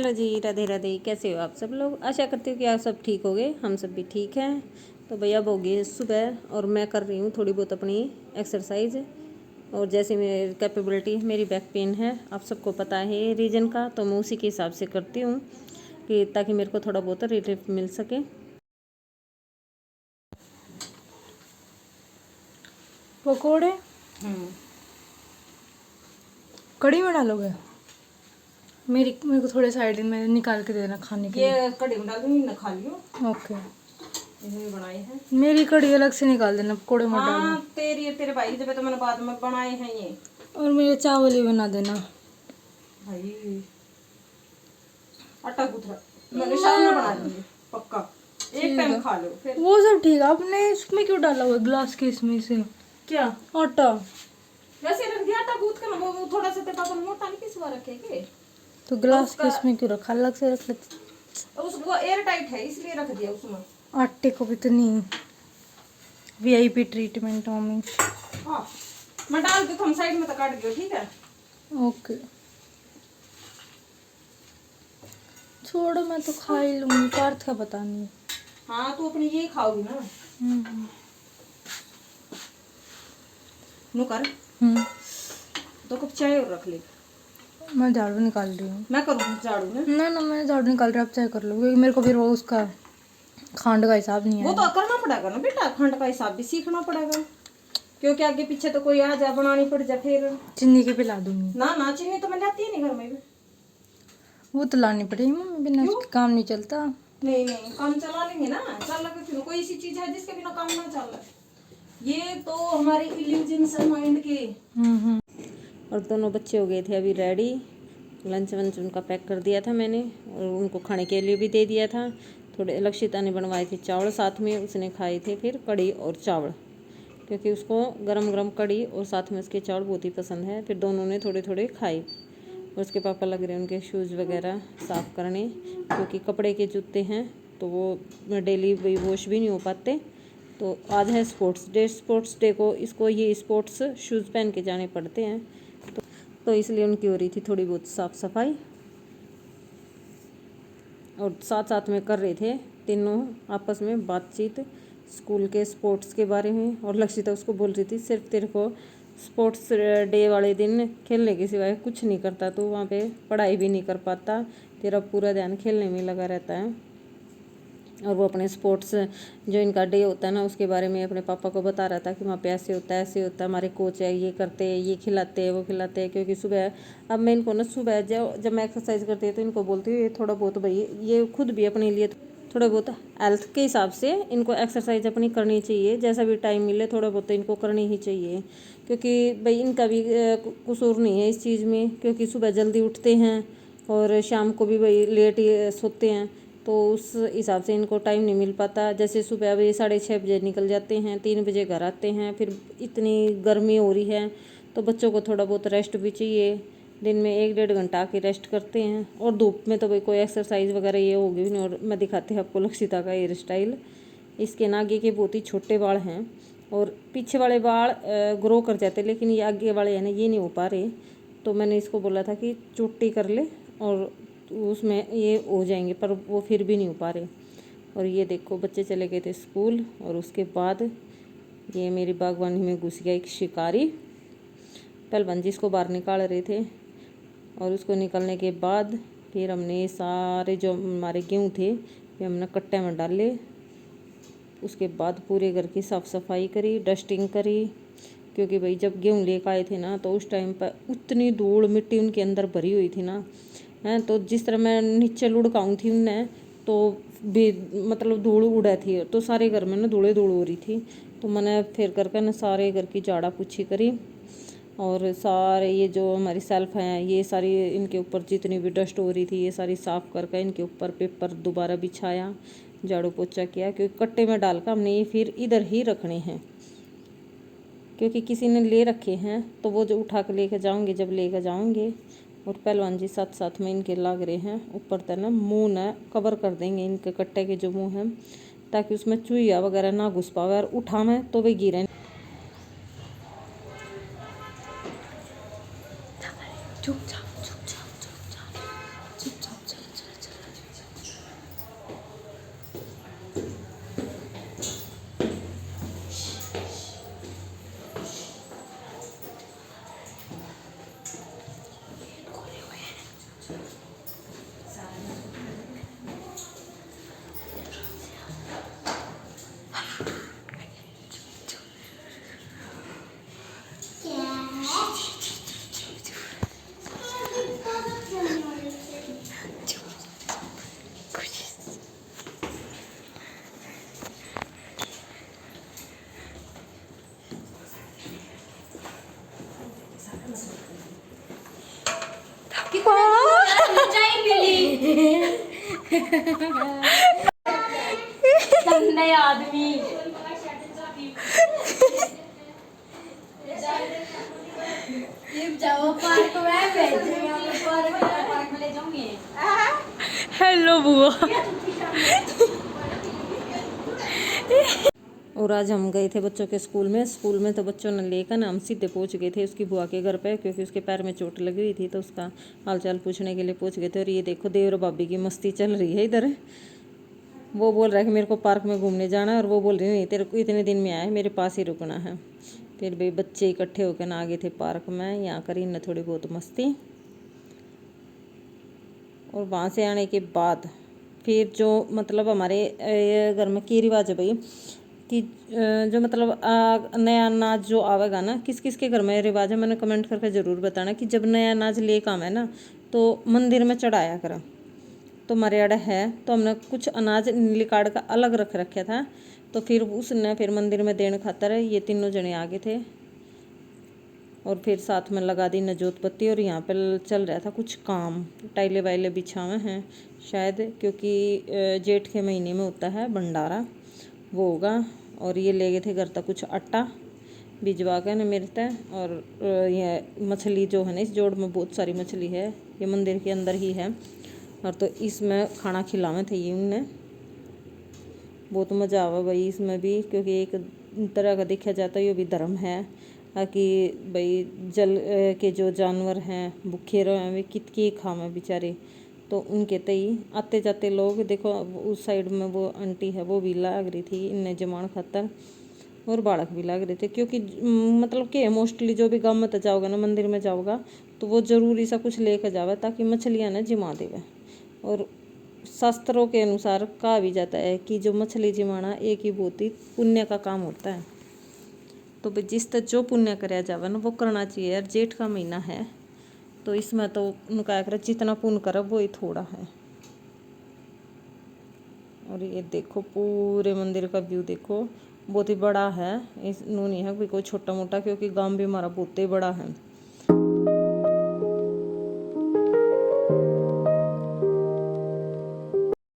Hello जी, राधे राधे। कैसे हो आप सब लोग? आशा करती हूँ कि आप सब ठीक होगे। हम सब भी ठीक हैं। तो भैया अब हो गई सुबह और मैं कर रही हूँ थोड़ी बहुत अपनी एक्सरसाइज। और जैसे मेरी कैपेबिलिटी, मेरी बैक पेन है, आप सबको पता है रीजन का, तो मैं उसी के हिसाब से करती हूँ कि ताकि मेरे को थोड़ा बहुत रिलीफ मिल सके। पकोड़े कड़ी में डालोगे? मेरे को थोड़े साइड में निकाल के देना खाने के लिए। ये कड़ी में डाल दूँगी, ना खा लियो। ओके, इसमें बनाए हैं। मेरी कड़ी अलग से निकाल देना, पकोड़े मत डालना। हाँ, तेरे भाई जब तो मैंने बाद में बनाए हैं ये। और मेरे चावल ही बना देना भाई आटा गूंथ रहा, मैंने शाम में बना दूंगी पक्का। एक टाइम खा लो फिर। वो सब ठीक है। आपने इसमें क्यों डाला हुआ ग्लास के इसमें से क्या आटा? वैसे रख दिया आटा गूंथ कर, वो थोड़ा सा तेरे पापा ने मोटा नहीं किस बार रखेगे। तो ग्लास के इसमें क्यों रखा? अलग से रख लेते। वो एयर टाइट है इसलिए रख दिया उसमें। आटे को भी तो नहीं वीआईपी ट्रीटमेंट मम्मी। हाँ, मैं डाल के तुम साइड में तो काट दियो, ठीक है। ओके, छोड़ो, मैं तो खा ही लूंगी। पार्थ का पता नहीं। हाँ, तू अपनी ये खाओगी ना। नु कर तो कप चाय और रख ले। मैं झाड़ू निकाल रही हूँ। मैं करूँ झाड़ू ना? ना मैं झाड़ू निकाल रही हूँ, आप चाय कर लो, क्योंकि मेरे को फिर वो उसका खांड का हिसाब नहीं वो है। तो करना पड़ेगा ना बेटा, खंड का हिसाब भी सीखना पड़ेगा, क्योंकि आगे पीछे तो कोई आ जा बनानी पड़ जा फिर। चीनी के पिला दूंगी। ना चीनी तो मैं लाती ही नहीं घर में भी। वो तो लानी पड़ेगी मम्मी, बिना उसके काम नहीं चलता। नहीं काम चला लेंगे ना, चल लगे क्यों? कोई ऐसी चीज है जिसके बिना काम ना चल? ये तो हमारे इल्यूजन्स है माइंड के। और दोनों बच्चे हो गए थे अभी रेडी। लंच वंच उनका पैक कर दिया था मैंने, और उनको खाने के लिए भी दे दिया था। थोड़े लक्षिता ने बनवाए थे चावल साथ में, उसने खाए थे फिर कड़ी और चावल, क्योंकि उसको गरम गरम कड़ी और साथ में उसके चावल बहुत ही पसंद है। फिर दोनों ने थोड़े थोड़े खाए। और उसके पापा लग रहे हैं उनके शूज़ वगैरह साफ़ करने, क्योंकि कपड़े के जूते हैं तो वो डेली वॉश भी नहीं हो पाते। तो आज है स्पोर्ट्स डे को इसको ये स्पोर्ट्स शूज़ पहन के जाने पड़ते हैं, तो इसलिए उनकी हो रही थी थोड़ी बहुत साफ़ सफाई। और साथ साथ में कर रहे थे तीनों आपस में बातचीत स्कूल के स्पोर्ट्स के बारे में। और लक्षिता उसको बोल रही थी सिर्फ तेरे को स्पोर्ट्स डे वाले दिन खेलने के सिवाय कुछ नहीं करता, तो वहाँ पे पढ़ाई भी नहीं कर पाता, तेरा पूरा ध्यान खेलने में लगा रहता है। और वो अपने स्पोर्ट्स जो इनका डे होता है ना, उसके बारे में अपने पापा को बता रहा था कि वहाँ पे ऐसे होता है, हमारे कोच है, ये करते हैं, ये खिलाते हैं, वो खिलाते हैं। क्योंकि सुबह अब मैं इनको ना सुबह जब मैं एक्सरसाइज करती हूँ तो इनको बोलती हूँ ये थोड़ा बहुत भाई ये खुद भी अपने लिए थोड़ा बहुत हेल्थ के हिसाब से इनको एक्सरसाइज अपनी करनी चाहिए। जैसा भी टाइम मिले थोड़ा बहुत तो इनको करनी ही चाहिए, क्योंकि भाई इनका भी कसूर नहीं है इस चीज़ में, क्योंकि सुबह जल्दी उठते हैं और शाम को भी भाई लेट ही सोते हैं, तो उस हिसाब से इनको टाइम नहीं मिल पाता। जैसे सुबह अभी 6:30 बजे निकल जाते हैं, 3 बजे घर आते हैं, फिर इतनी गर्मी हो रही है तो बच्चों को थोड़ा बहुत रेस्ट भी चाहिए। दिन में 1-1.5 घंटा आके रेस्ट करते हैं। और धूप में तो भाई कोई एक्सरसाइज वगैरह ये होगी भी नहीं। और मैं दिखाती हूँ आपको लक्षिता का हेयर स्टाइल। इसके ना आगे के बहुत ही छोटे बाल हैं और पीछे वाले बाल ग्रो कर जाते, लेकिन ये आगे वाले हैं ना ये नहीं हो पा रहे। तो मैंने इसको बोला था कि चुट्टी कर ले और उसमें ये हो जाएंगे, पर वो फिर भी नहीं हो पा रहे। और ये देखो बच्चे चले गए थे स्कूल, और उसके बाद ये मेरी बागवानी में घुस गया एक शिकारी। पहलवान जी इसको बाहर निकाल रहे थे, और उसको निकलने के बाद फिर हमने सारे जो हमारे गेहूँ थे ये हमने कट्टे में डाले। उसके बाद पूरे घर की साफ़ सफाई करी, डस्टिंग करी, क्योंकि भाई जब गेहूँ लेकर आए थे ना तो उस टाइम पर उतनी धूल मिट्टी उनके अंदर भरी हुई थी ना हैं। तो जिस तरह मैं नीचे लुढ़काऊँ थी उनने तो भी मतलब धूल उड़ा थी, तो सारे घर में ना धूल हो रही थी। तो मैंने फिर करके ना सारे घर की झाड़ा पूछी करी, और सारे ये जो हमारी सेल्फ हैं ये सारी इनके ऊपर जितनी भी डस्ट हो रही थी ये सारी साफ़ करके इनके ऊपर पेपर दोबारा बिछाया, झाड़ू पोछा किया। क्योंकि कट्टे में डालकर हमने ये फिर इधर ही रखने हैं, क्योंकि किसी ने ले रखे हैं तो वो जो उठा के लेके जाओगे जब लेके जाओगे। और पहलवान जी साथ साथ में इनके लाग रहे हैं ऊपर तक ना मुँह ना कवर कर देंगे इनके कट्टे के जो मुँह हैं, ताकि उसमें चूहिया वगैरह ना घुस पावे और उठावे तो वे गिरे। गंदे आदमी। जाओ पार्क में, पार्क में ले जाऊंगी। हेलो बुआ। और आज हम गए थे बच्चों के स्कूल में तो बच्चों ने लेकर ना हम सीधे पहुंच गए थे उसकी बुआ के घर पे, क्योंकि उसके पैर में चोट लगी हुई थी तो उसका हालचाल पूछने के लिए पहुंच गए थे। और ये देखो देवर भाभी की मस्ती चल रही है इधर। वो बोल रहा है कि मेरे को पार्क में घूमने जाना है, और वो बोल रही नहीं तेरे को इतने दिन में आया है, मेरे पास ही रुकना है। फिर भाई बच्चे इकट्ठे होकर ना आ गए थे पार्क में, यहाँ करी न थोड़ी बहुत मस्ती। और वहाँ से आने के बाद फिर जो मतलब हमारे घर में की रिवाज है भाई कि जो मतलब नया अनाज जो आवेगा ना, किस किस के घर में रिवाज है मैंने कमेंट करके ज़रूर बताना कि जब नया अनाज लेकर आवे ना तो मंदिर में चढ़ाया करा। तो मर्यादा है तो हमने कुछ अनाज नीली कार्ड का अलग रख रखा था, तो फिर उसने फिर मंदिर में देने खातर ये तीनों जने आगे थे और फिर साथ में लगा दी नजोत पत्ती। और यहाँ पर चल रहा था कुछ काम, टाइले वाइले बिछावे हैं शायद, क्योंकि जेठ के महीने में होता है भंडारा, वो होगा। और ये ले गए थे घर तक कुछ आटा भिजवा कर न मिलता है। और ये मछली जो है ना, इस जोड़ में बहुत सारी मछली है, ये मंदिर के अंदर ही है। और तो इसमें खाना खिलावे थे ये उनने, बहुत मज़ा आवा भाई इसमें भी, क्योंकि एक तरह का देखा जाता है ये भी धर्म है कि भाई जल के जो जानवर हैं भूखे रहे वे कितके खावे बेचारे। तो उनके तई आते जाते लोग देखो, उस साइड में वो आंटी है वो भी लाग रही थी इन्हें जमान खातर, और बालक भी लाग रहे थे। क्योंकि मतलब कि मोस्टली जो भी गाँव में तो जाओगा ना, मंदिर में जाओगा तो वो ज़रूरी सा कुछ लेकर जावे ताकि मछलियाँ ना जिमा देवे। और शास्त्रों के अनुसार कहा भी जाता है कि जो मछली जिमाना एक ही बहुत ही पुण्य का काम होता है। तो भाई जिस तक जो पुण्य कराया जावे ना वो करना चाहिए यार। जेठ का महीना है तो इसमें तो उनका कर जितना पुण्य करे वो ही थोड़ा है। और ये देखो पूरे मंदिर का व्यू देखो, बहुत ही बड़ा है, इस नहीं है कोई छोटा मोटा, क्योंकि गांव भी हमारा बहुत ही बड़ा है।